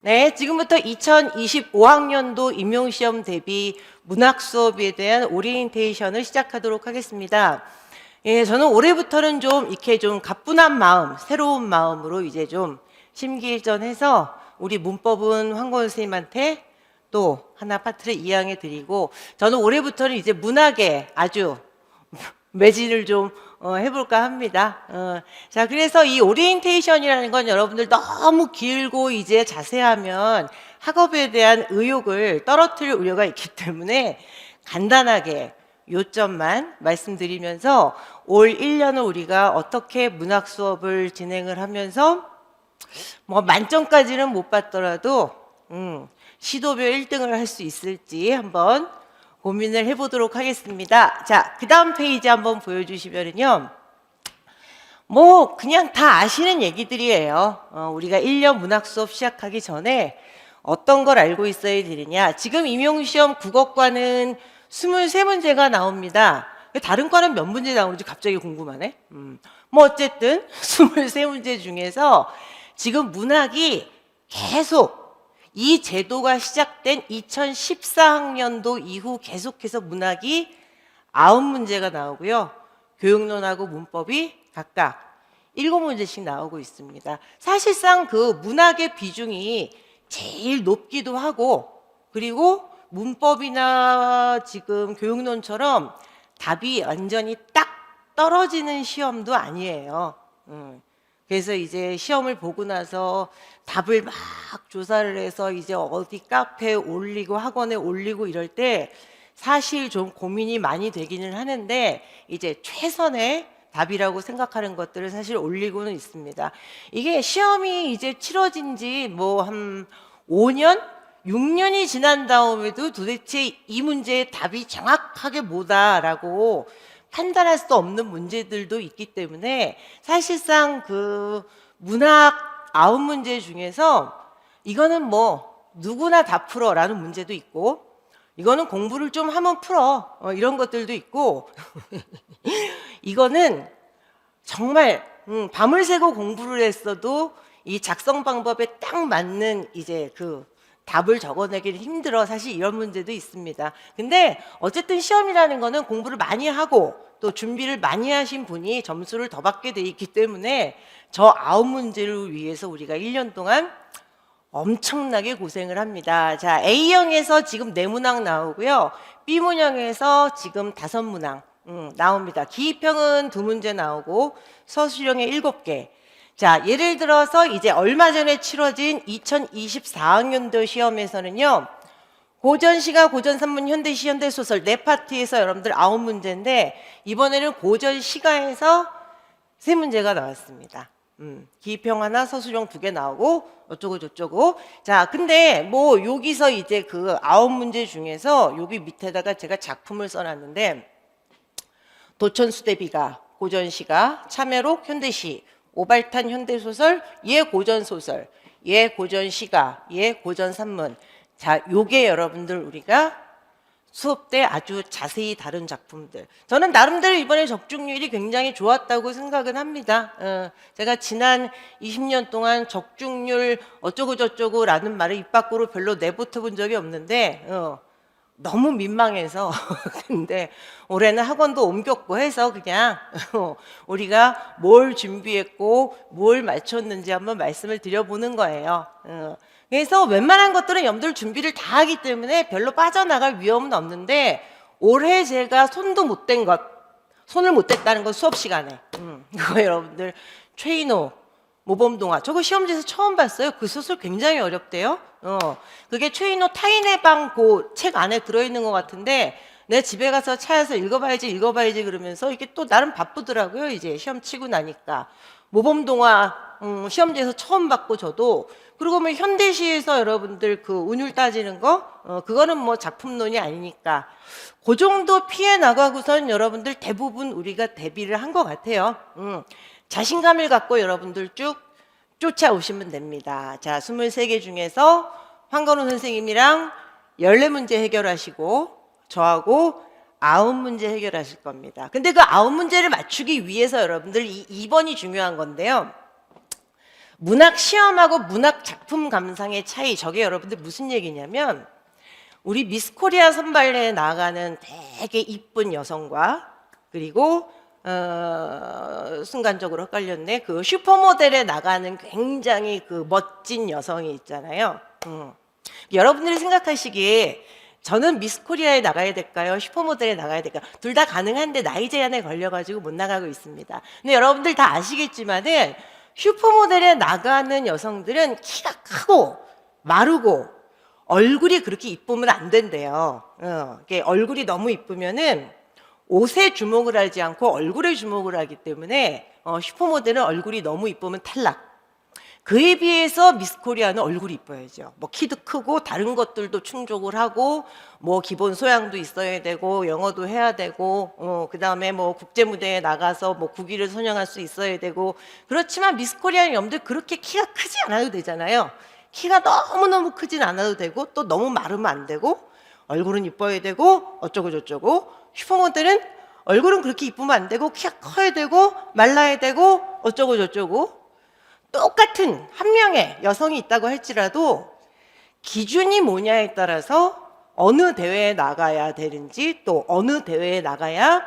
네, 지금부터 2025학년도 임용시험 대비 문학 수업에 대한 오리엔테이션을 시작하도록 하겠습니다. 예, 저는 올해부터는 좀 이렇게 좀 가뿐한 마음, 새로운 마음으로 이제 좀 심기일전해서 우리 문법은 황건 선생님한테 또 하나 파트를 이양해 드리고, 저는 올해부터는 이제 문학에 아주 매진을 좀 해볼까 합니다. 자, 그래서 이 오리엔테이션이라는 건 여러분들 너무 길고 이제 자세하면 학업에 대한 의욕을 떨어뜨릴 우려가 있기 때문에 간단하게 요점만 말씀드리면서 올 1년을 우리가 어떻게 문학 수업을 진행을 하면서 뭐 만점까지는 못 받더라도 시도별 1등을 할 수 있을지 한번 고민을 해보도록 하겠습니다. 자, 그 다음 페이지 한번 보여주시면요. 뭐 그냥 다 아시는 얘기들이에요. 우리가 1년 문학 수업 시작하기 전에 어떤 걸 알고 있어야 되느냐. 지금 임용시험 국어과는 23문제가 나옵니다. 다른 과는 몇 문제 나오는지 갑자기 궁금하네. 뭐 어쨌든 23문제 중에서 지금 문학이 계속 이 제도가 시작된 2014학년도 이후 계속해서 문학이 9문제가 나오고요. 교육론하고 문법이 각각 7문제씩 나오고 있습니다. 사실상 그 문학의 비중이 제일 높기도 하고, 그리고 문법이나 지금 교육론처럼 답이 완전히 딱 떨어지는 시험도 아니에요. 그래서 이제 시험을 보고 나서 답을 막 조사를 해서 이제 어디 카페에 올리고 학원에 올리고 이럴 때 사실 좀 고민이 많이 되기는 하는데, 이제 최선의 답이라고 생각하는 것들을 사실 올리고는 있습니다. 이게 시험이 이제 치러진 지 뭐 한 5년? 6년이 지난 다음에도 도대체 이 문제의 답이 정확하게 뭐다라고 판단할 수 없는 문제들도 있기 때문에 사실상 그 문학 9문제 중에서 이거는 뭐 누구나 다 풀어라는 문제도 있고, 이거는 공부를 좀 하면 풀어 이런 것들도 있고 이거는 정말 밤을 새고 공부를 했어도 이 작성 방법에 딱 맞는 이제 그 답을 적어내기는 힘들어. 사실 이런 문제도 있습니다. 근데 어쨌든 시험이라는 거는 공부를 많이 하고 또 준비를 많이 하신 분이 점수를 더 받게 돼 있기 때문에 저 9문제를 위해서 우리가 1년 동안 엄청나게 고생을 합니다. 자, A형에서 지금 4문항 나오고요. B문항에서 지금 5문항 나옵니다. 기입형은 2문제 나오고 서술형에 7개. 자, 예를 들어서 이제 얼마 전에 치러진 2024학년도 시험에서는요. 고전시가, 고전산문, 현대시, 현대소설 4파트에서 여러분들 9문제인데 이번에는 고전시가에서 3문제가 나왔습니다. 기입형 하나, 서술형 2개 나오고 어쩌고 저쩌고. 자, 근데 뭐 여기서 이제 그 9문제 중에서 여기 밑에다가 제가 작품을 써놨는데, 도천수대비가, 고전시가, 참외록, 현대시, 오발탄 현대소설, 예 고전소설, 예 고전시가, 예 고전산문. 자, 요게 여러분들 우리가 수업 때 아주 자세히 다룬 작품들. 저는 나름대로 이번에 적중률이 굉장히 좋았다고 생각은 합니다. 제가 지난 20년 동안 적중률 어쩌고 저쩌고 라는 말을 입 밖으로 별로 내뱉어 본 적이 없는데 너무 민망해서 근데 올해는 학원도 옮겼고 해서 그냥 우리가 뭘 준비했고 뭘 맞췄는지 한번 말씀을 드려보는 거예요. 그래서 웬만한 것들은 여러분들 준비를 다 하기 때문에 별로 빠져나갈 위험은 없는데, 올해 제가 손을 못 댔다는 건 수업 시간에 그거 여러분들 최인호 모범동화, 저거 시험지에서 처음 봤어요. 그 소설 굉장히 어렵대요. 그게 최인호 타인의 방 그 책 안에 들어있는 것 같은데, 내 집에 가서 찾아서 읽어봐야지 그러면서 이게 또 나름 바쁘더라고요. 이제 시험 치고 나니까. 모범동화 시험지에서 처음 봤고 저도. 그리고 뭐 현대시에서 여러분들 그 운율 따지는 거 그거는 뭐 작품론이 아니니까 그 정도 피해 나가고선 여러분들 대부분 우리가 대비를 한 것 같아요. 자신감을 갖고 여러분들 쭉 쫓아오시면 됩니다. 자, 23개 중에서 황건우 선생님이랑 14문제 해결하시고 저하고 9문제 해결하실 겁니다. 근데 그 9문제를 맞추기 위해서 여러분들 이 2번이 중요한 건데요. 문학 시험하고 문학 작품 감상의 차이, 저게 여러분들 무슨 얘기냐면, 우리 미스 코리아 선발대에 나가는 되게 이쁜 여성과, 그리고 순간적으로 헷갈렸네, 그 슈퍼모델에 나가는 굉장히 그 멋진 여성이 있잖아요. 여러분들이 생각하시기에 저는 미스 코리아에 나가야 될까요? 슈퍼모델에 나가야 될까요? 둘 다 가능한데 나이 제한에 걸려가지고 못 나가고 있습니다. 근데 여러분들 다 아시겠지만은 슈퍼모델에 나가는 여성들은 키가 크고 마르고 얼굴이 그렇게 이쁘면 안 된대요. 얼굴이 너무 이쁘면은 옷에 주목을 하지 않고 얼굴에 주목을 하기 때문에 슈퍼모델은 얼굴이 너무 이쁘면 탈락. 그에 비해서 미스 코리아는 얼굴이 이뻐야죠. 뭐 키도 크고 다른 것들도 충족을 하고 뭐 기본 소양도 있어야 되고 영어도 해야 되고 그다음에 뭐 국제 무대에 나가서 뭐 국위를 선양할 수 있어야 되고. 그렇지만 미스 코리아 여러분들 그렇게 키가 크지 않아도 되잖아요. 키가 너무너무 크진 않아도 되고 또 너무 마르면 안 되고 얼굴은 이뻐야 되고 어쩌고 저쩌고. 슈퍼모델은 얼굴은 그렇게 이쁘면 안 되고 키가 커야 되고 말라야 되고 어쩌고 저쩌고. 똑같은 한 명의 여성이 있다고 할지라도 기준이 뭐냐에 따라서 어느 대회에 나가야 되는지 또 어느 대회에 나가야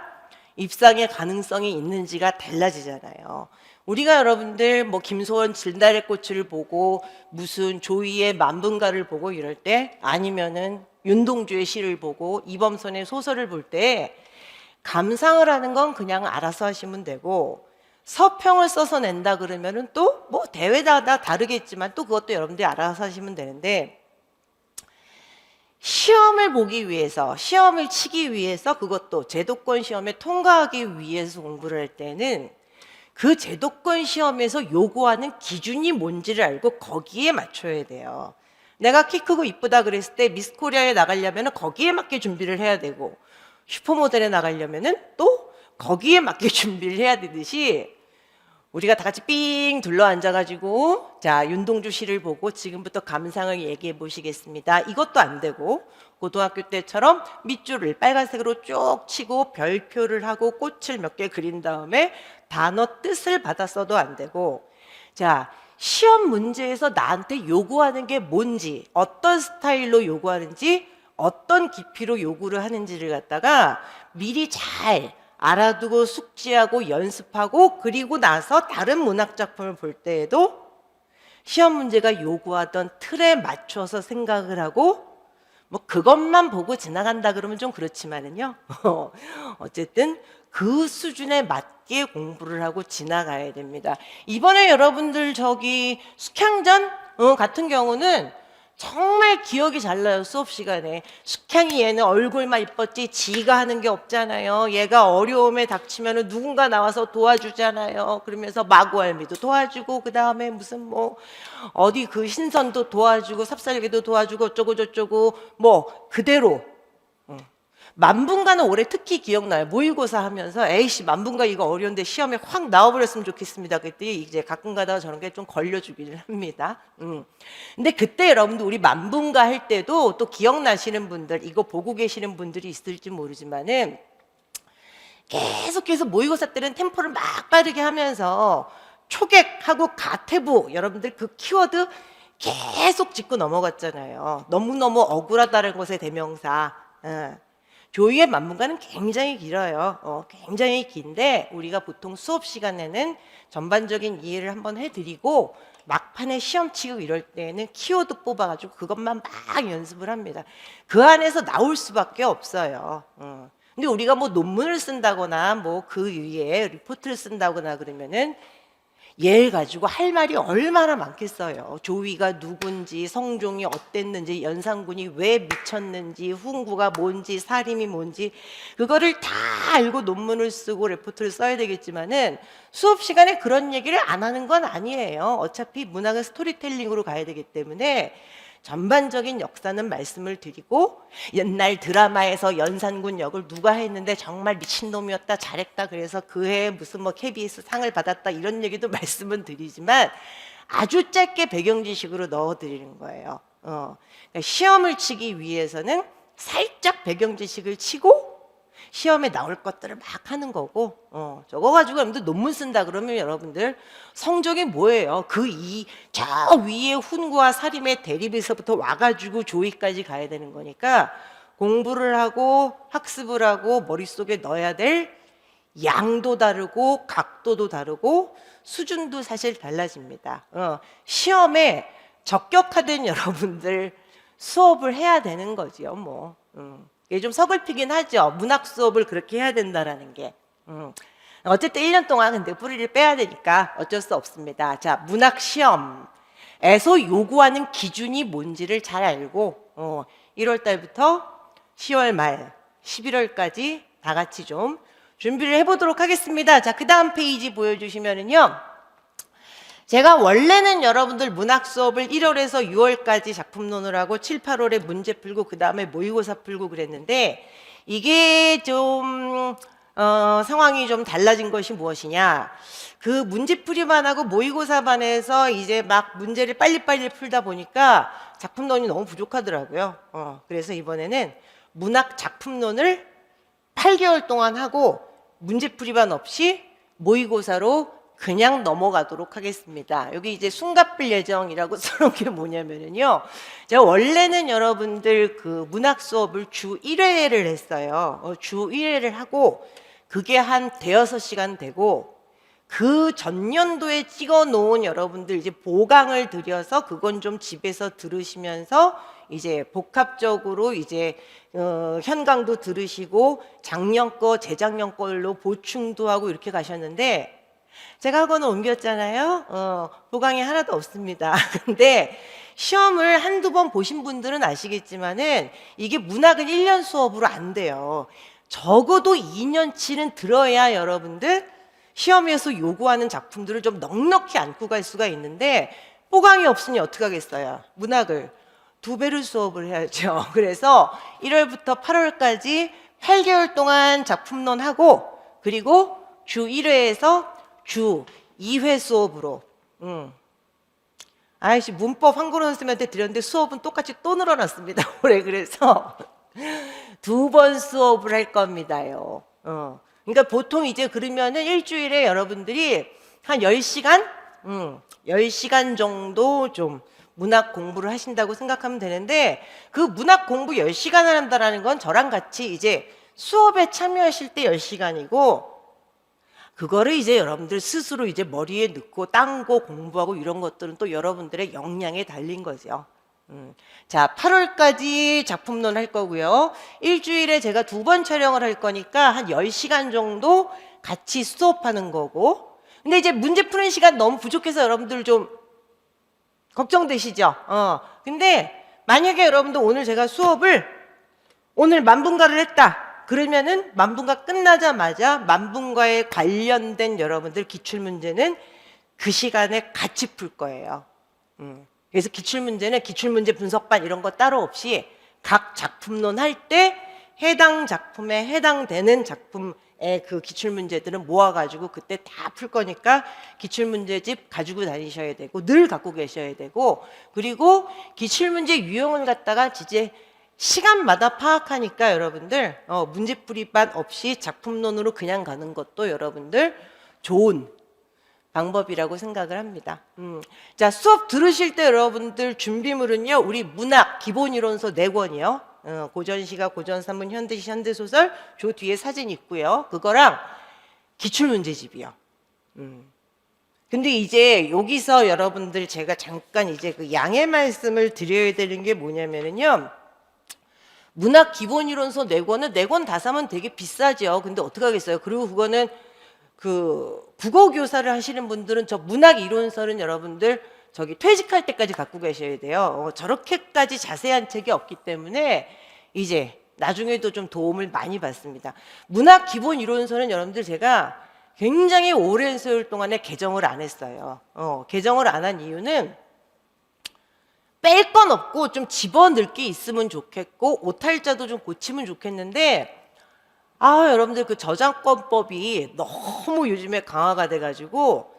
입상의 가능성이 있는지가 달라지잖아요. 우리가 여러분들 뭐 김소원 진달래 꽃을 보고 무슨 조이의 만분가를 보고 이럴 때, 아니면은 윤동주의 시를 보고 이범선의 소설을 볼 때 감상을 하는 건 그냥 알아서 하시면 되고, 서평을 써서 낸다 그러면은 또 뭐 대회마다 다르겠지만 또 그것도 여러분들이 알아서 하시면 되는데, 시험을 보기 위해서, 시험을 치기 위해서, 그것도 제도권 시험에 통과하기 위해서 공부를 할 때는 그 제도권 시험에서 요구하는 기준이 뭔지를 알고 거기에 맞춰야 돼요. 내가 키 크고 이쁘다 그랬을 때 미스 코리아에 나가려면 거기에 맞게 준비를 해야 되고, 슈퍼모델에 나가려면 또 거기에 맞게 준비를 해야 되듯이, 우리가 다 같이 삥 둘러 앉아가지고 자 윤동주 시를 보고 지금부터 감상을 얘기해 보시겠습니다. 이것도 안 되고, 고등학교 때처럼 밑줄을 빨간색으로 쭉 치고 별표를 하고 꽃을 몇 개 그린 다음에 단어 뜻을 받아 써도 안 되고, 자 시험 문제에서 나한테 요구하는 게 뭔지, 어떤 스타일로 요구하는지, 어떤 깊이로 요구를 하는지를 갖다가 미리 잘 알아두고 숙지하고 연습하고, 그리고 나서 다른 문학 작품을 볼 때에도 시험 문제가 요구하던 틀에 맞춰서 생각을 하고, 뭐 그것만 보고 지나간다 그러면 좀 그렇지만은요. 어쨌든 그 수준에 맞게 공부를 하고 지나가야 됩니다. 이번에 여러분들 저기 숙향전 같은 경우는 정말 기억이 잘 나요. 수업 시간에 숙향이 얘는 얼굴만 이뻤지 지가 하는 게 없잖아요. 얘가 어려움에 닥치면 누군가 나와서 도와주잖아요. 그러면서 마구알미도 도와주고, 그 다음에 무슨 뭐 어디 그 신선도 도와주고 삽살개도 도와주고 어쩌고 저쩌고, 뭐 그대로. 만분가는 올해 특히 기억나요. 모의고사 하면서 에이씨 만분가 이거 어려운데 시험에 확 나와버렸으면 좋겠습니다. 그랬더니 이제 가끔 가다가 저런 게 좀 걸려주기를 합니다. 근데 그때 여러분들 우리 만분가 할 때도 또 기억나시는 분들, 이거 보고 계시는 분들이 있을지 모르지만은 계속해서 모의고사 때는 템포를 막 빠르게 하면서 초객하고 가태부, 여러분들 그 키워드 계속 짚고 넘어갔잖아요. 너무너무 억울하다는 것의 대명사. 조이의 만분가는 굉장히 길어요. 굉장히 긴데 우리가 보통 수업 시간에는 전반적인 이해를 한번 해드리고 막판에 시험 치고 이럴 때는 키워드 뽑아가지고 그것만 막 연습을 합니다. 그 안에서 나올 수밖에 없어요. 근데 우리가 뭐 논문을 쓴다거나 뭐 그 위에 리포트를 쓴다거나 그러면은 얘를 가지고 할 말이 얼마나 많겠어요. 조위가 누군지, 성종이 어땠는지, 연산군이 왜 미쳤는지, 훈구가 뭔지, 사림이 뭔지, 그거를 다 알고 논문을 쓰고 레포트를 써야 되겠지만은 수업 시간에 그런 얘기를 안 하는 건 아니에요. 어차피 문학은 스토리텔링으로 가야 되기 때문에 전반적인 역사는 말씀을 드리고, 옛날 드라마에서 연산군 역을 누가 했는데 정말 미친놈이었다, 잘했다, 그래서 그해 무슨 뭐 KBS 상을 받았다, 이런 얘기도 말씀은 드리지만 아주 짧게 배경 지식으로 넣어드리는 거예요. 그러니까 시험을 치기 위해서는 살짝 배경 지식을 치고 시험에 나올 것들을 막 하는 거고, 저거 가지고 여러분들 논문 쓴다 그러면 여러분들 성적이 뭐예요? 저 위에 훈과 사림의 대립에서부터 와가지고 조의까지 가야 되는 거니까 공부를 하고 학습을 하고 머릿속에 넣어야 될 양도 다르고 각도도 다르고 수준도 사실 달라집니다. 시험에 적격하된 여러분들 수업을 해야 되는 거지요, 뭐. 이게 좀 서글프긴 하죠. 문학 수업을 그렇게 해야 된다라는 게. 어쨌든 1년 동안 근데 뿌리를 빼야 되니까 어쩔 수 없습니다. 자, 문학 시험에서 요구하는 기준이 뭔지를 잘 알고 1월 달부터 10월 말 11월까지 다 같이 좀 준비를 해보도록 하겠습니다. 자, 그 다음 페이지 보여주시면은요. 제가 원래는 여러분들 문학 수업을 1월에서 6월까지 작품론을 하고 7, 8월에 문제 풀고 그 다음에 모의고사 풀고 그랬는데 이게 좀 상황이 좀 달라진 것이 무엇이냐. 그 문제풀이만 하고 모의고사만 해서 이제 막 문제를 빨리빨리 풀다 보니까 작품론이 너무 부족하더라고요. 그래서 이번에는 문학 작품론을 8개월 동안 하고 문제풀이만 없이 모의고사로 그냥 넘어가도록 하겠습니다. 여기 이제 숨가쁠 예정이라고 써놓은 게 뭐냐면요. 제가 원래는 여러분들 그 문학 수업을 주 1회를 했어요. 주 1회를 하고 그게 한 대여섯 시간 되고 그 전년도에 찍어 놓은 여러분들 이제 보강을 드려서 그건 좀 집에서 들으시면서 이제 복합적으로 이제 현강도 들으시고 작년 거 재작년 걸로 보충도 하고 이렇게 가셨는데 제가 학원을 옮겼잖아요. 보강이 하나도 없습니다. 근데 시험을 한두 번 보신 분들은 아시겠지만은 이게 문학은 1년 수업으로 안 돼요. 적어도 2년치는 들어야 여러분들 시험에서 요구하는 작품들을 좀 넉넉히 안고 갈 수가 있는데 보강이 없으니 어떡하겠어요. 문학을 2배를 수업을 해야죠. 그래서 1월부터 8월까지 8개월 동안 작품론 하고 그리고 주 1회에서 주 2회 수업으로 아이씨 문법 한국어 선생님한테 드렸는데 수업은 똑같이 또 늘어났습니다. 올해 그래서 2번 수업을 할 겁니다요. 그러니까 보통 이제 그러면은 일주일에 여러분들이 한 10시간? 10시간 정도 좀 문학 공부를 하신다고 생각하면 되는데 그 문학 공부 10시간을 한다는 건 저랑 같이 이제 수업에 참여하실 때 10시간이고 그거를 이제 여러분들 스스로 이제 머리에 넣고 땅고 공부하고 이런 것들은 또 여러분들의 역량에 달린 거죠. 자, 8월까지 작품론 할 거고요. 일주일에 제가 2번 촬영을 할 거니까 한 10시간 정도 같이 수업하는 거고. 근데 이제 문제 푸는 시간 너무 부족해서 여러분들 좀 걱정되시죠? 근데 만약에 여러분들 오늘 제가 수업을 오늘 만분가를 했다. 그러면은 만분가 끝나자마자 만분가에 관련된 여러분들 기출문제는 그 시간에 같이 풀 거예요. 그래서 기출문제는 기출문제 분석반 이런 거 따로 없이 각 작품론 할 때 해당 작품에 해당되는 작품의 그 기출문제들은 모아가지고 그때 다 풀 거니까 기출문제집 가지고 다니셔야 되고 늘 갖고 계셔야 되고 그리고 기출문제 유형을 갖다가 이제 시간마다 파악하니까 여러분들 문제풀이반 없이 작품론으로 그냥 가는 것도 여러분들 좋은 방법이라고 생각을 합니다. 자, 수업 들으실 때 여러분들 준비물은요. 우리 문학 기본이론서 4권이요. 고전시가, 고전산문, 현대시, 현대소설 저 뒤에 사진 있고요. 그거랑 기출문제집이요. 근데 이제 여기서 여러분들 제가 잠깐 이제 그 양해 말씀을 드려야 되는 게 뭐냐면은요. 문학 기본이론서 4권은 4권 다 사면 되게 비싸죠. 근데 어떡하겠어요. 그리고 그거는 그 국어 교사를 하시는 분들은 저 문학 이론서는 여러분들 저기 퇴직할 때까지 갖고 계셔야 돼요. 저렇게까지 자세한 책이 없기 때문에 이제 나중에도 좀 도움을 많이 받습니다. 문학 기본 이론서는 여러분들 제가 굉장히 오랜 세월 동안에 개정을 안 했어요. 개정을 안 한 이유는 뺄 건 없고 좀 집어넣을 게 있으면 좋겠고 오탈자도 좀 고치면 좋겠는데 여러분들 그 저작권법이 너무 요즘에 강화가 돼가지고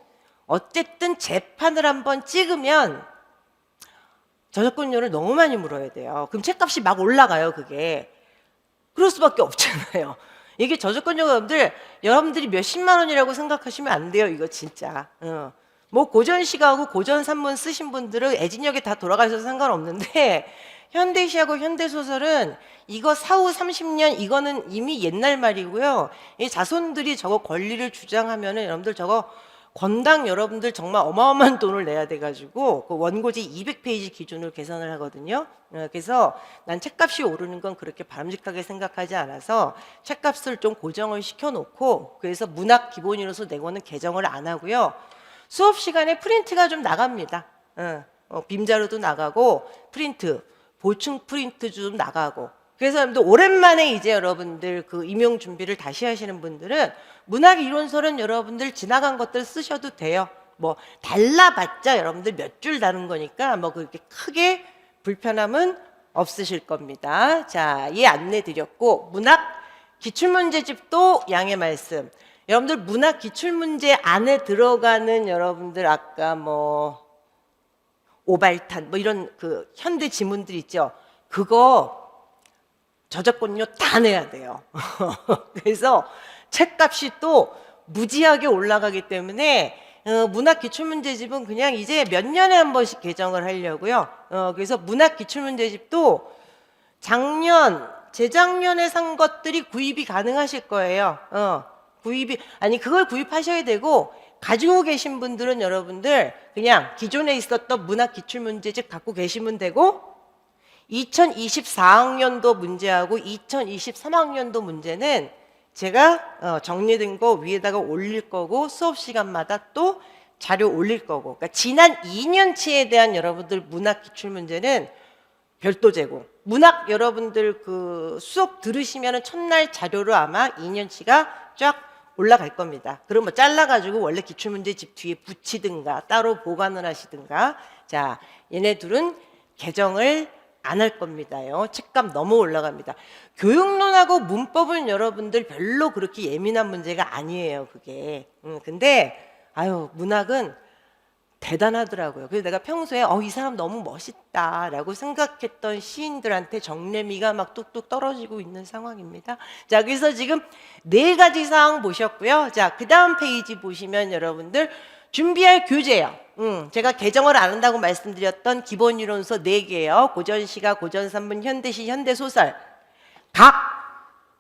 어쨌든 재판을 한번 찍으면 저작권료를 너무 많이 물어야 돼요. 그럼 책값이 막 올라가요, 그게. 그럴 수밖에 없잖아요. 이게 저작권료 여러분들이 몇십만 원이라고 생각하시면 안 돼요. 이거 진짜. 뭐 고전시가하고 고전산문 쓰신 분들은 애진역에 다 돌아가셔서 상관없는데 현대시하고 현대소설은 이거 사후 30년 이거는 이미 옛날 말이고요. 이 자손들이 저거 권리를 주장하면은 여러분들 저거 권당 여러분들 정말 어마어마한 돈을 내야 돼가지고 그 원고지 200페이지 기준으로 계산을 하거든요. 그래서 난 책값이 오르는 건 그렇게 바람직하게 생각하지 않아서 책값을 좀 고정을 시켜놓고 그래서 문학 기본이로서 내고는 개정을 안 하고요. 수업 시간에 프린트가 좀 나갑니다. 빔자료도 나가고 프린트, 보충 프린트 좀 나가고. 그래서 여러분들 오랜만에 이제 여러분들 그 임용 준비를 다시 하시는 분들은 문학 이론서는 여러분들 지나간 것들 쓰셔도 돼요. 뭐 달라봤자 여러분들 몇 줄 다른 거니까 뭐 그렇게 크게 불편함은 없으실 겁니다. 자, 이 안내 드렸고 문학 기출문제집도 양해 말씀. 여러분들 문학 기출문제 안에 들어가는 여러분들 아까 뭐 오발탄 뭐 이런 그 현대 지문들 있죠. 그거 저작권료 다 내야 돼요. 그래서 책값이 또 무지하게 올라가기 때문에 문학 기출문제집은 그냥 이제 몇 년에 한 번씩 개정을 하려고요. 그래서 문학 기출문제집도 재작년에 산 것들이 구입이 가능하실 거예요. 그걸 구입하셔야 되고 가지고 계신 분들은 여러분들 그냥 기존에 있었던 문학 기출문제집 갖고 계시면 되고 2024학년도 문제하고 2023학년도 문제는 제가 정리된 거 위에다가 올릴 거고 수업 시간마다 또 자료 올릴 거고 그러니까 지난 2년치에 대한 여러분들 문학 기출문제는 별도 제공. 문학 여러분들 그 수업 들으시면 첫날 자료로 아마 2년치가 쫙 올라갈 겁니다. 그럼 뭐 잘라가지고 원래 기출문제집 뒤에 붙이든가 따로 보관을 하시든가. 자, 얘네 둘은 개정을 안 할 겁니다요. 책값 너무 올라갑니다. 교육론하고 문법은 여러분들 별로 그렇게 예민한 문제가 아니에요. 그게. 근데 아유 문학은 대단하더라고요. 그래서 내가 평소에 이 사람 너무 멋있다라고 생각했던 시인들한테 정례미가 막 뚝뚝 떨어지고 있는 상황입니다. 자, 그래서 지금 4가지 사항 보셨고요. 자, 그 다음 페이지 보시면 여러분들 준비할 교재요. 제가 개정을 안 한다고 말씀드렸던 기본이론서 4개요. 고전시가, 고전산문, 현대시, 현대소설 각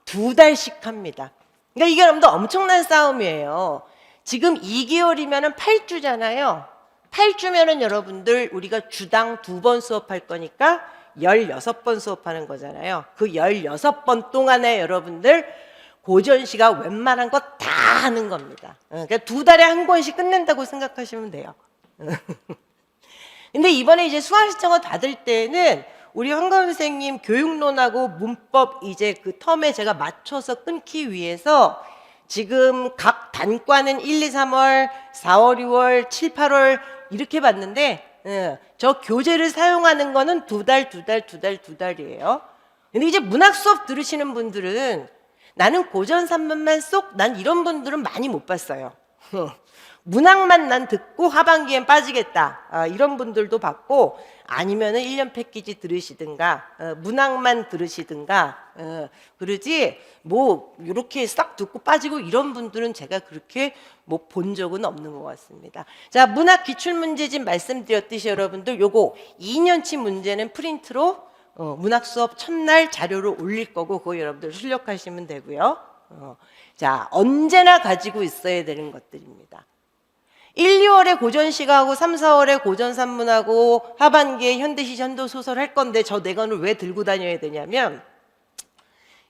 2달씩 합니다. 그러니까 이게 여러분들 엄청난 싸움이에요. 지금 2개월이면 8주잖아요. 8주면은 여러분들 우리가 주당 2번 수업할 거니까 16번 수업하는 거잖아요. 그 16번 동안에 여러분들 고전시가 웬만한 거 다 하는 겁니다. 그러니까 2달에 한 권씩 끝낸다고 생각하시면 돼요. 근데 이번에 이제 수강 신청을 받을 때는 우리 황가은 선생님 교육론하고 문법 이제 그 텀에 제가 맞춰서 끊기 위해서 지금 각 단과는 1, 2, 3월, 4월, 6월, 7, 8월 이렇게 봤는데 저 교재를 사용하는 거는 2달이에요. 근데 이제 문학 수업 들으시는 분들은 나는 고전산문만 난 이런 분들은 많이 못 봤어요. 문학만 난 듣고 하반기엔 빠지겠다. 이런 분들도 봤고 아니면은 1년 패키지 들으시든가 문학만 들으시든가 그러지 뭐 이렇게 싹 듣고 빠지고 이런 분들은 제가 그렇게 뭐 본 적은 없는 것 같습니다. 자, 문학 기출문제집 말씀드렸듯이 여러분들 요거 2년치 문제는 프린트로 문학 수업 첫날 자료로 올릴 거고 그거 여러분들 출력하시면 되고요. 자, 언제나 가지고 있어야 되는 것들입니다. 1, 2월에 고전시가하고 3, 4월에 고전산문하고 하반기에 현대시, 현대소설 할 건데 저 4권을 왜 들고 다녀야 되냐면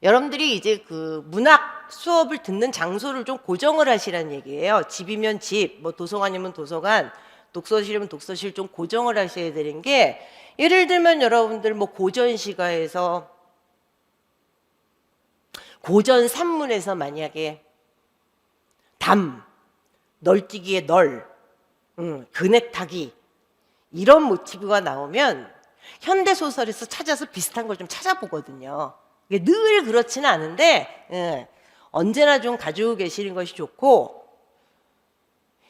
여러분들이 이제 그 문학 수업을 듣는 장소를 좀 고정을 하시라는 얘기예요. 집이면 집, 뭐 도서관이면 도서관, 독서실이면 독서실 좀 고정을 하셔야 되는 게 예를 들면 여러분들 뭐 고전시가에서 고전산문에서 만약에 널뛰기의 그네 타기 이런 모티브가 나오면 현대소설에서 찾아서 비슷한 걸 좀 찾아보거든요. 이게 늘 그렇지는 않은데 언제나 좀 가지고 계시는 것이 좋고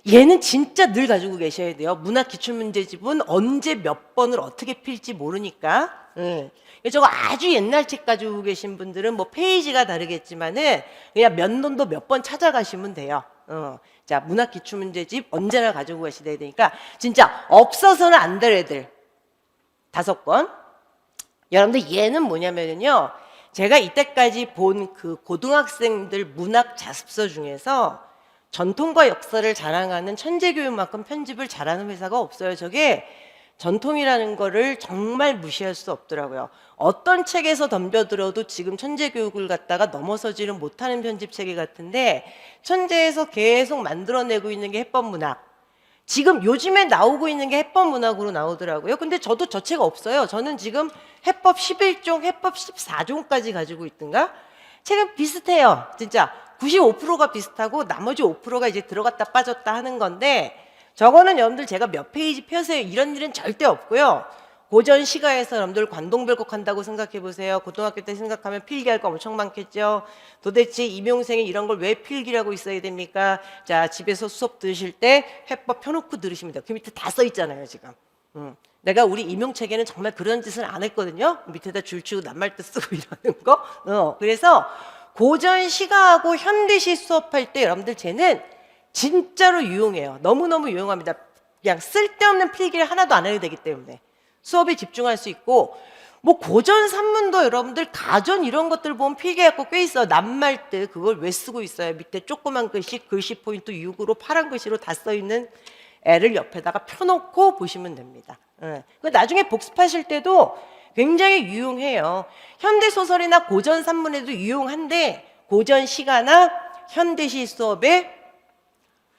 얘는 진짜 늘 가지고 계셔야 돼요. 문학 기출문제집은 언제 몇 번을 어떻게 필지 모르니까. 저거 아주 옛날 책 가지고 계신 분들은 뭐 페이지가 다르겠지만은 그냥 몇 년도 몇 번 찾아가시면 돼요. 자, 문학 기출문제집 언제나 가지고 가셔야 되니까 진짜 없어서는 안 될 애들 5권. 여러분들 얘는 뭐냐면요. 제가 이때까지 본 그 고등학생들 문학 자습서 중에서 전통과 역사를 자랑하는 천재교육만큼 편집을 잘하는 회사가 없어요. 저게 전통이라는 거를 정말 무시할 수 없더라고요. 어떤 책에서 덤벼들어도 지금 천재교육을 갖다가 넘어서지는 못하는 편집 체계 같은데 천재에서 계속 만들어내고 있는 게 해법문학. 지금 요즘에 나오고 있는 게 해법문학으로 나오더라고요. 근데 저도 저 책 없어요. 저는 지금 해법 11종, 해법 14종까지 가지고 있던가? 책은 비슷해요. 진짜 95%가 비슷하고 나머지 5%가 이제 들어갔다 빠졌다 하는 건데 저거는 여러분들 제가 몇 페이지 펴세요. 이런 일은 절대 없고요. 고전 시가에서 여러분들 관동별곡 한다고 생각해 보세요. 고등학교 때 생각하면 필기할 거 엄청 많겠죠. 도대체 임용생이 이런 걸 왜 필기라고 있어야 됩니까? 자, 집에서 수업 들으실 때 해법 펴놓고 들으시면 돼요. 그 밑에 다 써 있잖아요, 지금. 내가 우리 임용체계는 정말 그런 짓을 안 했거든요. 밑에다 줄 치고 낱말뜻 쓰고 이러는 거. 그래서 고전 시가하고 현대시 수업할 때 여러분들 쟤는 진짜로 유용해요. 너무너무 유용합니다. 그냥 쓸데없는 필기를 하나도 안 해도 되기 때문에 수업에 집중할 수 있고 뭐 고전 산문도 여러분들 가전 이런 것들 보면 필기할 거 꽤 있어요. 낱말뜻 그걸 왜 쓰고 있어요. 밑에 조그만 글씨 포인트 6으로 파란 글씨로 다 써있는 애를 옆에다가 펴놓고 보시면 됩니다. 나중에 복습하실 때도 굉장히 유용해요. 현대소설이나 고전 산문에도 유용한데 고전 시가나 현대시 수업에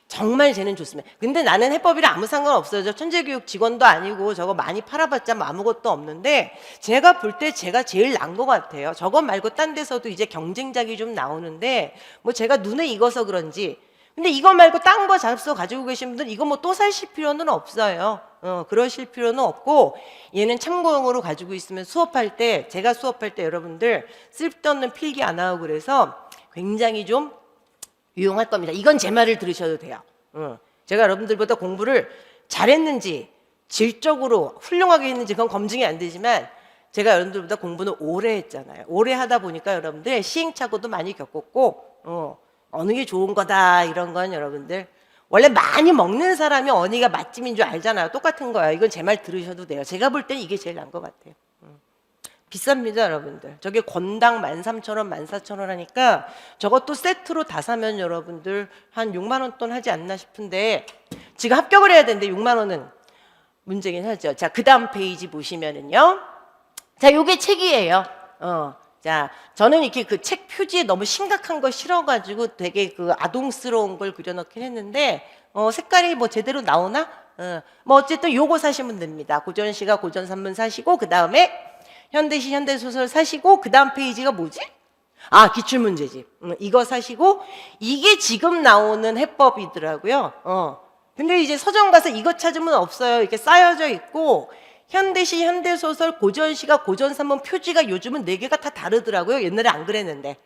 정말 쟤는 좋습니다. 근데 나는 해법이랑 아무 상관없어요. 저 천재교육 직원도 아니고 저거 많이 팔아봤자 뭐 아무것도 없는데 제가 볼 때 제가 제일 난 것 같아요. 저거 말고 딴 데서도 이제 경쟁작이 좀 나오는데 뭐 제가 눈에 익어서 그런지 근데 이거 말고 딴 거 자습서 가지고 계신 분들 이거 뭐 또 사실 필요는 없어요. 그러실 필요는 없고 얘는 참고용으로 가지고 있으면 수업할 때 제가 수업할 때 여러분들 쓸데없는 필기 안 하고 그래서 굉장히 좀 유용할 겁니다. 이건 제 말을 들으셔도 돼요. 제가 여러분들보다 공부를 잘했는지 질적으로 훌륭하게 했는지 그건 검증이 안 되지만 제가 여러분들보다 공부는 오래 했잖아요. 오래 하다 보니까 여러분들 시행착오도 많이 겪었고 어느 게 좋은 거다 이런 건 여러분들 원래 많이 먹는 사람이 어디가 맛집인 줄 알잖아요. 똑같은 거야. 이건 제 말 들으셔도 돼요. 제가 볼 때는 이게 제일 나은 것 같아요. 비쌉니다 여러분들. 저게 권당 13,000원 14,000원 하니까 저것도 세트로 다 사면 여러분들 한 6만 원 돈 하지 않나 싶은데 지금 합격을 해야 되는데 6만 원은 문제긴 하죠. 자, 그 다음 페이지 보시면은요. 자, 요게 책이에요. 자, 저는 이렇게 그 책 표지에 너무 심각한 거 싫어가지고 되게 그 아동스러운 걸 그려넣긴 했는데 색깔이 뭐 제대로 나오나? 뭐 어쨌든 요거 사시면 됩니다. 고전시가 고전산문 사시고 그 다음에 현대시 현대소설 사시고 그 다음 페이지가 뭐지? 아, 기출문제집. 이거 사시고 이게 지금 나오는 해법이더라고요. 근데 이제 서점 가서 이거 찾으면 없어요. 이렇게 쌓여져 있고 현대시 현대소설 고전시가 고전산문 표지가 요즘은 4개가 다 다르더라고요. 옛날에 안 그랬는데.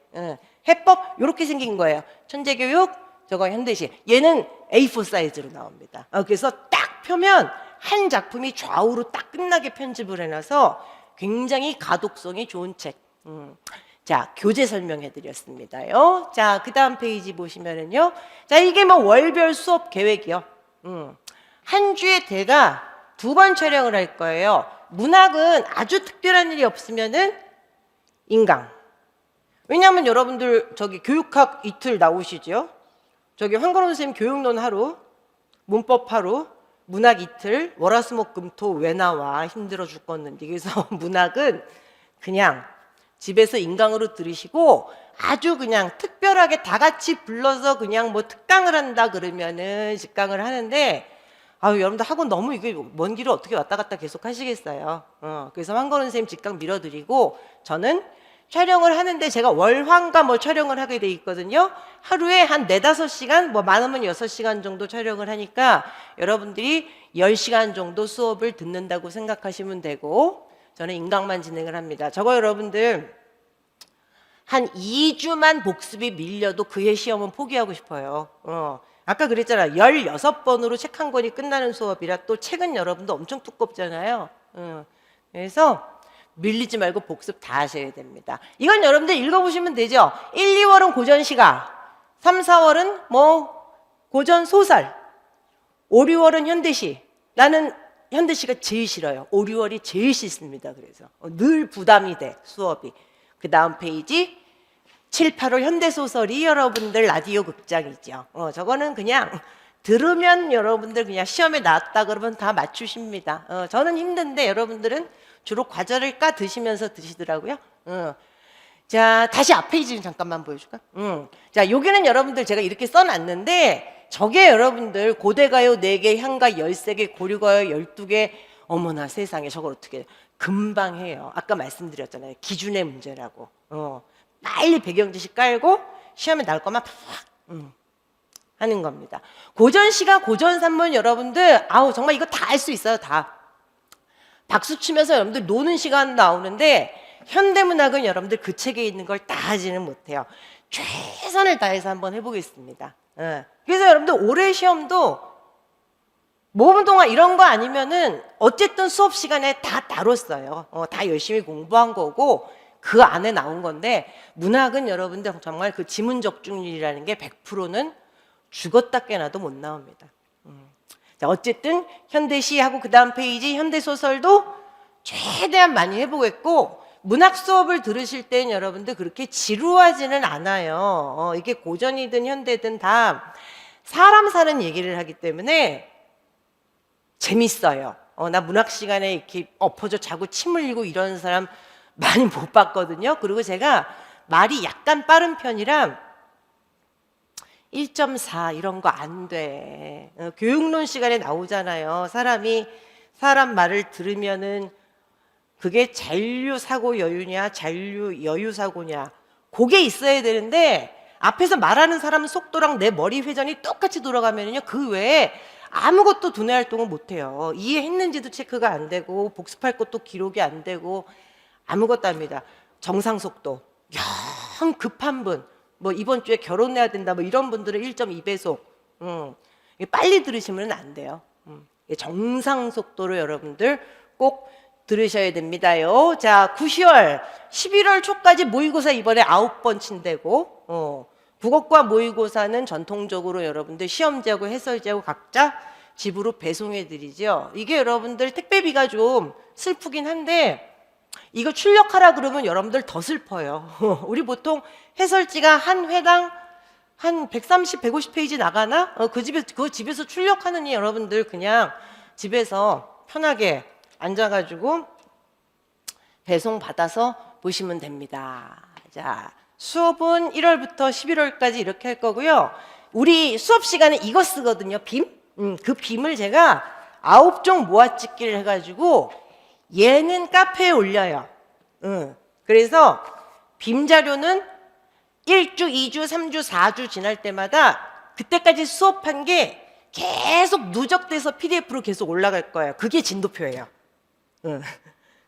해법 이렇게 생긴 거예요. 천재교육 저거 현대시. 얘는 A4 사이즈로 나옵니다. 그래서 딱 펴면 한 작품이 좌우로 딱 끝나게 편집을 해놔서 굉장히 가독성이 좋은 책. 자, 교재 설명해 드렸습니다요. 자, 그 다음 페이지 보시면은요. 자, 이게 뭐 월별 수업 계획이요. 한 주에 대가 2번 촬영을 할 거예요. 문학은 아주 특별한 일이 없으면은 인강. 왜냐하면 여러분들 저기 교육학 이틀 나오시죠. 저기 황건원 선생님 교육론 하루, 문법 하루, 문학 이틀, 월화수목금토 왜 나와 힘들어 죽겠는데. 그래서 문학은 그냥 집에서 인강으로 들으시고 아주 그냥 특별하게 다 같이 불러서 그냥 뭐 특강을 한다 그러면은 직강을 하는데 여러분들 학원 너무 이게 먼 길을 어떻게 왔다 갔다 계속 하시겠어요. 그래서 황건원 선생님 직강 밀어드리고 저는 촬영을 하는데 제가 월화인가 뭐 촬영을 하게 돼 있거든요. 하루에 한 4-5시간 뭐 많으면 6시간 정도 촬영을 하니까 여러분들이 10시간 정도 수업을 듣는다고 생각하시면 되고 저는 인강만 진행을 합니다. 저거 여러분들 한 2주만 복습이 밀려도 그해 시험은 포기하고 싶어요. 아까 그랬잖아. 16번으로 책 한 권이 끝나는 수업이라 또 책은 여러분도 엄청 두껍잖아요. 그래서 밀리지 말고 복습 다 하셔야 됩니다. 이건 여러분들 읽어보시면 되죠. 1, 2월은 고전 시가, 3, 4월은 뭐 고전 소설, 5, 6월은 현대시. 나는 현대시가 제일 싫어요. 5, 6월이 제일 싫습니다. 그래서 늘 부담이 돼, 수업이. 그 다음 페이지 7, 8월 현대소설이 여러분들 라디오 극장이죠. 저거는 그냥 들으면 여러분들 그냥 시험에 나왔다 그러면 다 맞추십니다. 저는 힘든데 여러분들은 주로 과자를 까 드시면서 드시더라고요. 자, 다시 앞 페이지 좀 잠깐만 보여줄까? 자, 여기는 여러분들 제가 이렇게 써놨는데 저게 여러분들 고대가요 4개, 향가 13개, 고려가요 12개. 어머나 세상에 저걸 어떻게 금방 해요. 아까 말씀드렸잖아요. 기준의 문제라고. 빨리 배경지식 깔고 시험에 나올 것만 팍 하는 겁니다. 고전시가 고전산문 여러분들 아우 정말 이거 다 할 수 있어요. 다 박수 치면서 여러분들 노는 시간 나오는데 현대문학은 여러분들 그 책에 있는 걸 다 하지는 못해요. 최선을 다해서 한번 해보겠습니다. 그래서 여러분들 올해 시험도 모범 동화 이런 거 아니면은 어쨌든 수업 시간에 다 다뤘어요. 다 열심히 공부한 거고 그 안에 나온 건데 문학은 여러분들 정말 그 지문 적중률이라는 게 100%는 죽었다 깨나도 못 나옵니다. 자, 어쨌든 현대시하고 그 다음 페이지 현대소설도 최대한 많이 해보겠고 문학 수업을 들으실 때는 여러분들 그렇게 지루하지는 않아요. 이게 고전이든 현대든 다 사람 사는 얘기를 하기 때문에 재밌어요. 나 문학 시간에 이렇게 엎어져 자고 침 흘리고 이런 사람 많이 못 봤거든요. 그리고 제가 말이 약간 빠른 편이라 1.4 이런 거 안 돼. 교육론 시간에 나오잖아요. 사람 말을 들으면은 그게 잔류사고 여유냐 잔류여유사고냐 그게 있어야 되는데 앞에서 말하는 사람 속도랑 내 머리 회전이 똑같이 돌아가면은요 그 외에 아무것도 두뇌 활동을 못해요. 이해했는지도 체크가 안 되고 복습할 것도 기록이 안 되고 아무것도 합니다. 정상 속도 영 급한 분 뭐 이번 주에 결혼해야 된다 뭐 이런 분들은 1.2배속 빨리 들으시면 안 돼요. 정상 속도로 여러분들 꼭 들으셔야 됩니다요. 자, 9월 11월 초까지 모의고사 이번에 9번 친대고 국어과 모의고사는 전통적으로 여러분들 시험지하고 해설지하고 각자 집으로 배송해 드리죠. 이게 여러분들 택배비가 좀 슬프긴 한데 이거 출력하라 그러면 여러분들 더 슬퍼요. 우리 보통 해설지가 한 회당 한 130, 150페이지 나가나? 그 집에서 출력하느니 여러분들 그냥 집에서 편하게 앉아가지고 배송 받아서 보시면 됩니다. 자, 수업은 1월부터 11월까지 이렇게 할 거고요. 우리 수업 시간에 이거 쓰거든요. 빔? 그 빔을 제가 9종 모아찍기를 해가지고 얘는 카페에 올려요. 그래서 빔 자료는 1주, 2주, 3주, 4주 지날 때마다 그때까지 수업한 게 계속 누적돼서 PDF로 계속 올라갈 거예요. 그게 진도표예요.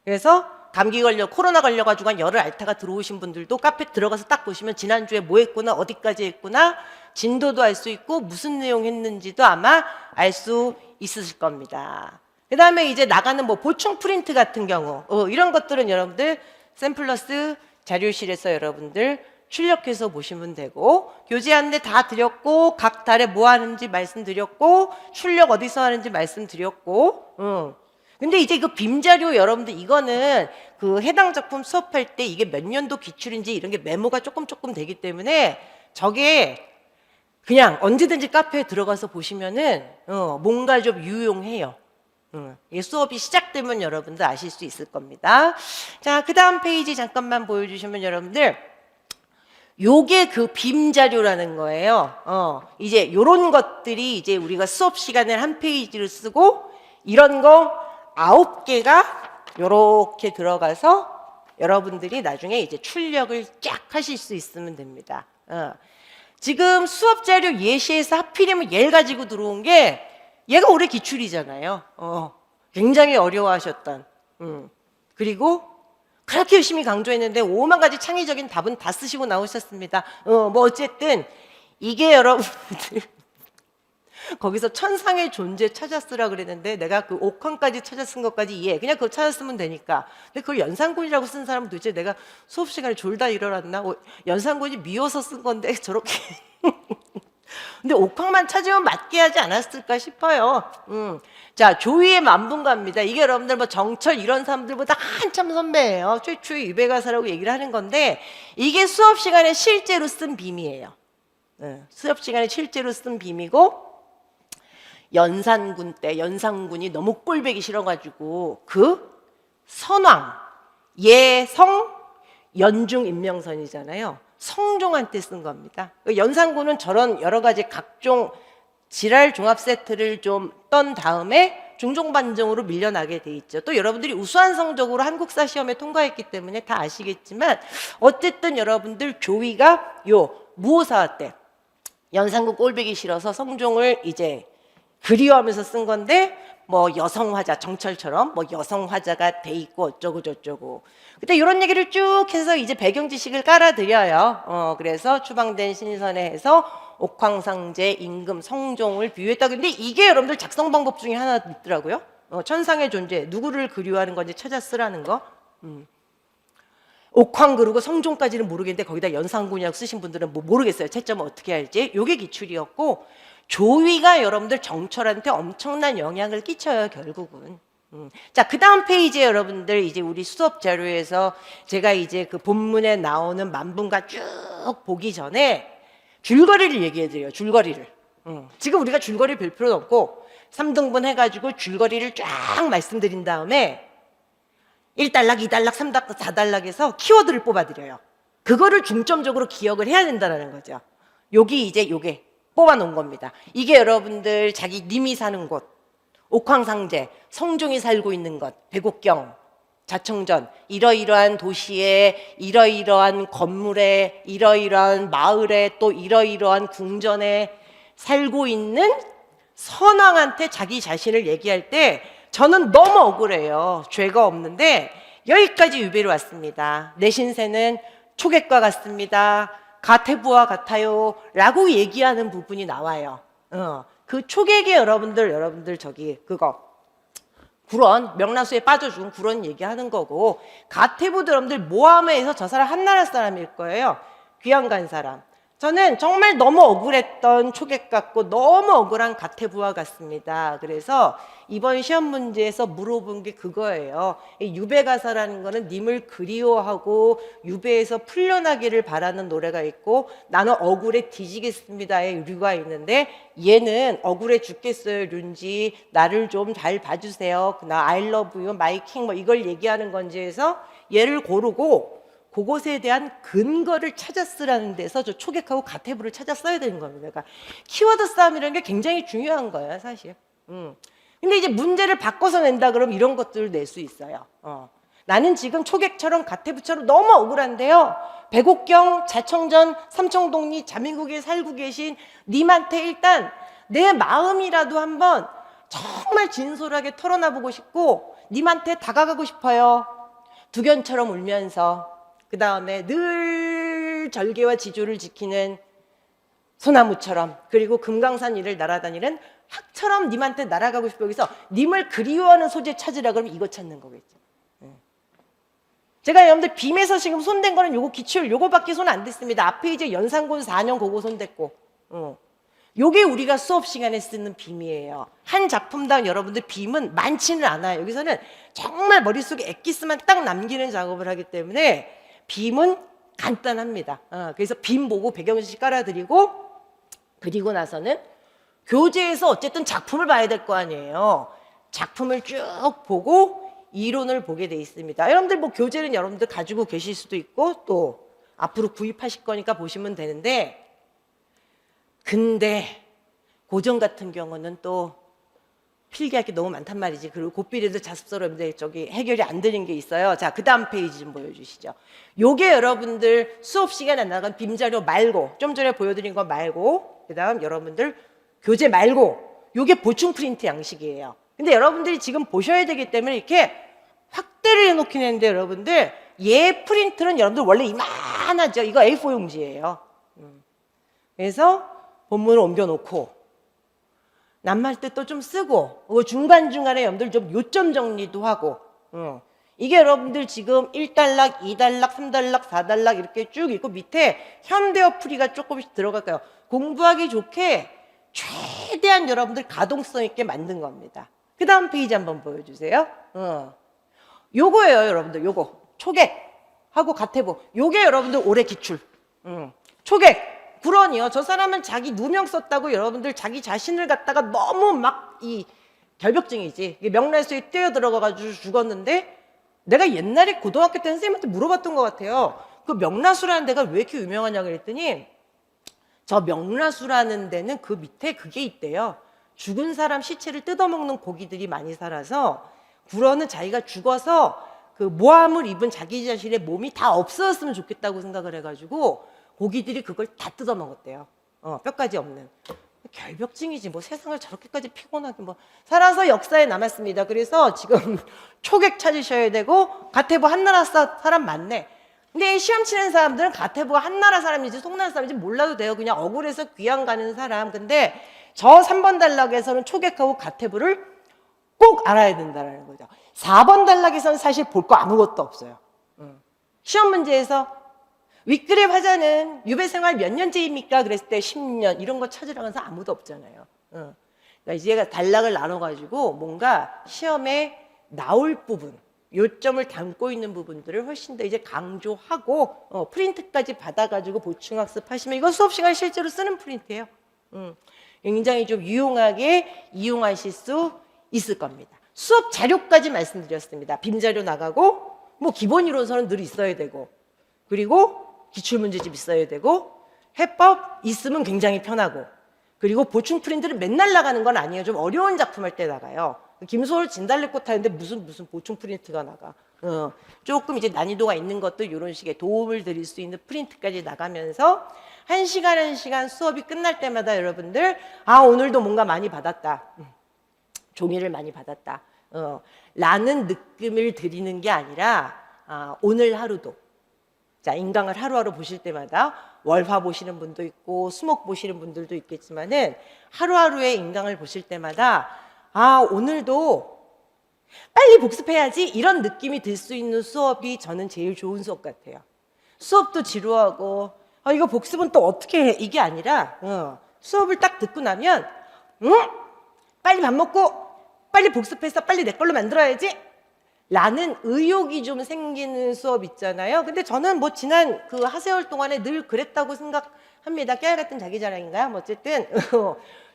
그래서 감기 코로나 걸려가지고 한 열흘 앓다가 들어오신 분들도 카페 들어가서 딱 보시면 지난주에 뭐 했구나, 어디까지 했구나, 진도도 알 수 있고 무슨 내용 했는지도 아마 알 수 있으실 겁니다. 그 다음에 이제 나가는 뭐 보충 프린트 같은 경우 이런 것들은 여러분들 샘플러스 자료실에서 여러분들 출력해서 보시면 되고 교재 안내 다 드렸고 각 달에 뭐 하는지 말씀드렸고 출력 어디서 하는지 말씀드렸고 근데 이제 이거 빔자료 여러분들 이거는 그 해당 작품 수업할 때 이게 몇 년도 기출인지 이런 게 메모가 조금 되기 때문에 저게 그냥 언제든지 카페에 들어가서 보시면은 뭔가 좀 유용해요. 이 수업이 시작되면 여러분들 아실 수 있을 겁니다. 자, 그 다음 페이지 잠깐만 보여주시면 여러분들 요게 그 빔 자료라는 거예요. 이제 요런 것들이 이제 우리가 수업 시간에 한 페이지를 쓰고 이런 거 9개가 요렇게 들어가서 여러분들이 나중에 이제 출력을 쫙 하실 수 있으면 됩니다. 지금 수업 자료 예시에서 하필이면 얘를 가지고 들어온 게 얘가 올해 기출이잖아요. 굉장히 어려워하셨던. 그리고 그렇게 열심히 강조했는데 5만 가지 창의적인 답은 다 쓰시고 나오셨습니다. 뭐 어쨌든 이게 여러분들 거기서 천상의 존재 찾아 쓰라 그랬는데 내가 그 옥황까지 찾아 쓴 것까지 이해. 그냥 그거 찾아 쓰면 되니까. 근데 그걸 연산군이라고 쓴 사람은 도대체 내가 수업 시간에 졸다 일어났나? 연산군이 미워서 쓴 건데 저렇게. 근데 옥황만 찾으면 맞게 하지 않았을까 싶어요. 자, 조위의 만분가입니다. 이게 여러분들 뭐 정철 이런 사람들보다 한참 선배예요. 최초의 유배가사라고 얘기를 하는 건데 이게 수업 시간에 실제로 쓴 빔이에요. 수업 시간에 실제로 쓴 빔이고 연산군 때 연산군이 너무 꼴배기 싫어가지고 그 선왕 예성 연중 임명선이잖아요. 성종한테 쓴 겁니다. 연산군은 저런 여러 가지 각종 지랄 종합 세트를 좀 떤 다음에 중종반정으로 밀려나게 돼 있죠. 또 여러분들이 우수한 성적으로 한국사 시험에 통과했기 때문에 다 아시겠지만 어쨌든 여러분들 조위가 요 무오사화 때 연산군 꼴보기 싫어서 성종을 이제 그리워하면서 쓴 건데 뭐 여성화자 정철처럼 뭐 여성화자가 돼 있고 어쩌고 저쩌고 그때 이런 얘기를 쭉 해서 이제 배경 지식을 깔아드려요. 그래서 추방된 신선에 해서 옥황상제 임금 성종을 비유했다. 근데 이게 여러분들 작성 방법 중에 하나 있더라고요. 천상의 존재 누구를 그리워하는 건지 찾아 쓰라는 거. 옥황 그리고 성종까지는 모르겠는데 거기다 연산군이라고 쓰신 분들은 뭐 모르겠어요. 채점을 어떻게 할지. 요게 기출이었고 조위가 여러분들 정철한테 엄청난 영향을 끼쳐요, 결국은. 자, 그 다음 페이지에 여러분들 이제 우리 수업 자료에서 제가 이제 그 본문에 나오는 만분가 쭉 보기 전에 줄거리를 얘기해 드려요, 줄거리를. 지금 우리가 줄거리 별 필요도 없고 3등분 해가지고 줄거리를 쫙 말씀드린 다음에 1단락, 2단락, 3단락, 4단락 해서 키워드를 뽑아드려요. 그거를 중점적으로 기억을 해야 된다는 거죠. 여기 이제 요게 뽑아놓은 겁니다. 이게 여러분들 자기 님이 사는 곳, 옥황상제, 성종이 살고 있는 것, 백옥경, 자청전, 이러이러한 도시에, 이러이러한 건물에, 이러이러한 마을에, 또 이러이러한 궁전에 살고 있는 선왕한테 자기 자신을 얘기할 때 저는 너무 억울해요. 죄가 없는데 여기까지 유배로 왔습니다. 내 신세는 초객과 같습니다. 가태부와 같아요 라고 얘기하는 부분이 나와요. 그 초객의 여러분들 저기 그거 구런 명나수에 빠져준 구런 얘기하는 거고 가태부도 여러분들 모함에서 저 사람 한나라 사람일 거예요. 귀양 간 사람. 저는 정말 너무 억울했던 초객 같고 너무 억울한 가태부와 같습니다. 그래서 이번 시험 문제에서 물어본 게 그거예요. 유배가사라는 거는 님을 그리워하고 유배에서 풀려나기를 바라는 노래가 있고 나는 억울해 뒤지겠습니다의 류가 있는데 얘는 억울해 죽겠어요 륜지 나를 좀 잘 봐주세요. 나 I love you, my king 뭐 이걸 얘기하는 건지 해서 얘를 고르고 그것에 대한 근거를 찾아 쓰라는 데서 저 초객하고 가태부를 찾아 써야 되는 겁니다. 그러니까 키워드 싸움이라는 게 굉장히 중요한 거예요, 사실. 근데 이제 문제를 바꿔서 낸다 그러면 이런 것들을 낼 수 있어요. 나는 지금 초객처럼 가태부처럼 너무 억울한데요. 백옥경, 자청전, 삼청동리, 자민국에 살고 계신 님한테 일단 내 마음이라도 한번 정말 진솔하게 털어놔보고 싶고 님한테 다가가고 싶어요. 두견처럼 울면서 그 다음에 늘 절개와 지조를 지키는 소나무처럼 그리고 금강산 위를 날아다니는 학처럼 님한테 날아가고 싶어. 여기서 님을 그리워하는 소재 찾으라 그러면 이거 찾는 거겠죠. 제가 여러분들 빔에서 지금 손댄 거는 요거 기출 요거밖에 손 안 댔습니다. 앞에 이제 연산군 4년 그거 손 댔고 요게 우리가 수업 시간에 쓰는 빔이에요. 한 작품당 여러분들 빔은 많지는 않아요. 여기서는 정말 머릿속에 엑기스만 딱 남기는 작업을 하기 때문에 빔은 간단합니다. 그래서 빔 보고 배경지식 깔아드리고 그리고 나서는 교재에서 어쨌든 작품을 봐야 될 거 아니에요. 작품을 쭉 보고 이론을 보게 돼 있습니다. 여러분들 뭐 교재는 여러분들 가지고 계실 수도 있고 또 앞으로 구입하실 거니까 보시면 되는데 근데 고전 같은 경우는 또 필기할 게 너무 많단 말이지. 그리고 고필에도 자습서로 저기 해결이 안 되는 게 있어요. 자, 그 다음 페이지 좀 보여주시죠. 요게 여러분들 수업 시간에 나간 빔자료 말고 좀 전에 보여드린 거 말고 그 다음 여러분들 교재 말고 요게 보충 프린트 양식이에요. 근데 여러분들이 지금 보셔야 되기 때문에 이렇게 확대를 해놓긴 했는데 여러분들 얘 프린트는 여러분들 원래 이만하죠. 이거 A4 용지예요. 그래서 본문을 옮겨놓고 낱말 뜻도 좀 쓰고 중간중간에 여러분들 좀 요점 정리도 하고 이게 여러분들 지금 1단락, 2단락, 3단락, 4단락 이렇게 쭉 있고 밑에 현대어 풀이가 조금씩 들어갈까요? 공부하기 좋게 최대한 여러분들 가동성 있게 만든 겁니다. 그 다음 페이지 한번 보여주세요. 요거예요, 여러분들. 요거 초객하고 가태부. 요게 여러분들 올해 기출. 초객. 불언이요. 저 사람은 자기 누명 썼다고 여러분들 자기 자신을 갖다가 너무 막 이 결벽증이지. 명란수에 뛰어 들어가가지고 죽었는데 내가 옛날에 고등학교 때 선생님한테 물어봤던 것 같아요. 그 명라수라는 데가 왜 이렇게 유명하냐고 그랬더니 저 명라수라는 데는 그 밑에 그게 있대요. 죽은 사람 시체를 뜯어먹는 고기들이 많이 살아서 불어는 자기가 죽어서 그 모함을 입은 자기 자신의 몸이 다 없어졌으면 좋겠다고 생각을 해가지고 고기들이 그걸 다 뜯어먹었대요. 뼈까지 없는. 결벽증이지 뭐 세상을 저렇게까지 피곤하게 뭐 살아서 역사에 남았습니다. 그래서 지금 초객 찾으셔야 되고 가태부 한나라 사람 많네. 근데 시험 치는 사람들은 가태부가 한나라 사람인지 송나라 사람인지 몰라도 돼요. 그냥 억울해서 귀양 가는 사람. 근데 저 3번 단락에서는 초객하고 가태부를 꼭 알아야 된다는 거죠. 4번 단락에서는 사실 볼 거 아무것도 없어요. 시험 문제에서 윗글의 화자는 유배생활 몇 년째입니까? 그랬을 때 10년 이런 거 찾으라고 해서 아무도 없잖아요. 그러니까 이제 단락을 나눠가지고 뭔가 시험에 나올 부분, 요점을 담고 있는 부분들을 훨씬 더 이제 강조하고 프린트까지 받아가지고 보충학습 하시면 이거 수업 시간에 실제로 쓰는 프린트예요. 굉장히 좀 유용하게 이용하실 수 있을 겁니다. 수업 자료까지 말씀드렸습니다. 빔자료 나가고 뭐 기본 이론서는 늘 있어야 되고 그리고 기출문제집 있어야 되고 해법 있으면 굉장히 편하고 그리고 보충 프린트를 맨날 나가는 건 아니에요. 좀 어려운 작품 할 때 나가요. 김소월 진달래꽃 하는데 무슨 보충 프린트가 나가. 조금 이제 난이도가 있는 것도 이런 식의 도움을 드릴 수 있는 프린트까지 나가면서 한 시간 수업이 끝날 때마다 여러분들 오늘도 뭔가 많이 받았다. 종이를 많이 받았다. 라는 느낌을 드리는 게 아니라 오늘 하루도 자, 인강을 하루하루 보실 때마다 월화 보시는 분도 있고 수목 보시는 분들도 있겠지만은 하루하루의 인강을 보실 때마다 오늘도 빨리 복습해야지 이런 느낌이 들 수 있는 수업이 저는 제일 좋은 수업 같아요. 수업도 지루하고 이거 복습은 또 어떻게 해? 이게 아니라 수업을 딱 듣고 나면 빨리 밥 먹고 빨리 복습해서 빨리 내 걸로 만들어야지 라는 의욕이 좀 생기는 수업 있잖아요. 근데 저는 뭐 지난 그 하세월 동안에 늘 그랬다고 생각합니다. 깨알 같은 자기 자랑인가요? 뭐 어쨌든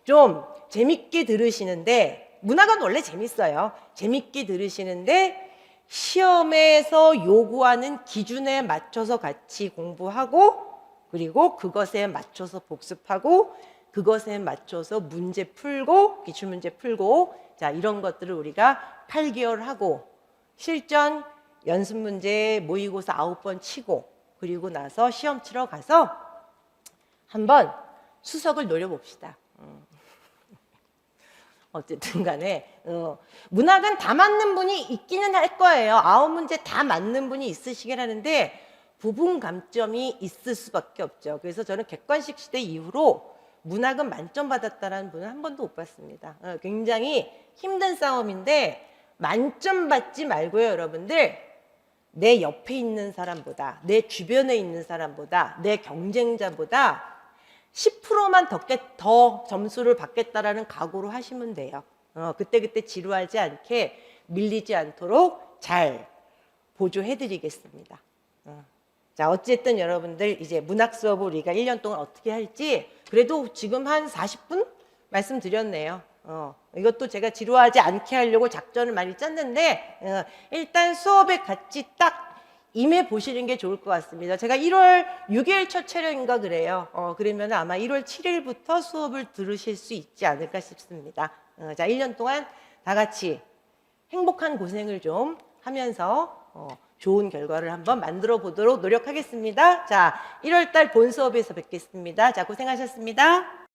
좀 재밌게 들으시는데 문학은 원래 재밌어요. 재밌게 들으시는데 시험에서 요구하는 기준에 맞춰서 같이 공부하고 그리고 그것에 맞춰서 복습하고 그것에 맞춰서 문제 풀고 기출문제 풀고 자 이런 것들을 우리가 8개월 하고 실전 연습 문제 모의고사 9번 치고 그리고 나서 시험 치러 가서 한번 수석을 노려봅시다. 어쨌든 간에 문학은 다 맞는 분이 있기는 할 거예요. 9문제 다 맞는 분이 있으시긴 부분 감점이 있을 수밖에 없죠. 그래서 저는 객관식 시대 이후로 문학은 만점 받았다는 분은 한 번도 못 봤습니다. 굉장히 힘든 싸움인데 만점 받지 말고요, 여러분들. 내 옆에 있는 사람보다, 내 주변에 있는 사람보다, 내 경쟁자보다 10%만 더 점수를 받겠다라는 각오로 하시면 돼요. 그때 지루하지 않게 밀리지 않도록 잘 보조해드리겠습니다. 자, 어쨌든 여러분들 이제 문학 수업을 우리가 1년 동안 어떻게 할지 그래도 지금 한 40분 말씀드렸네요. 이것도 제가 지루하지 않게 하려고 작전을 많이 짰는데 일단 수업에 같이 딱 임해 보시는 게 좋을 것 같습니다. 제가 1월 6일 첫 촬영인가 그래요. 그러면 아마 1월 7일부터 수업을 들으실 수 있지 않을까 싶습니다. 자, 1년 동안 다 같이 행복한 고생을 좀 하면서 좋은 결과를 한번 만들어 보도록 노력하겠습니다. 자, 1월 달 본 수업에서 뵙겠습니다. 자, 고생하셨습니다.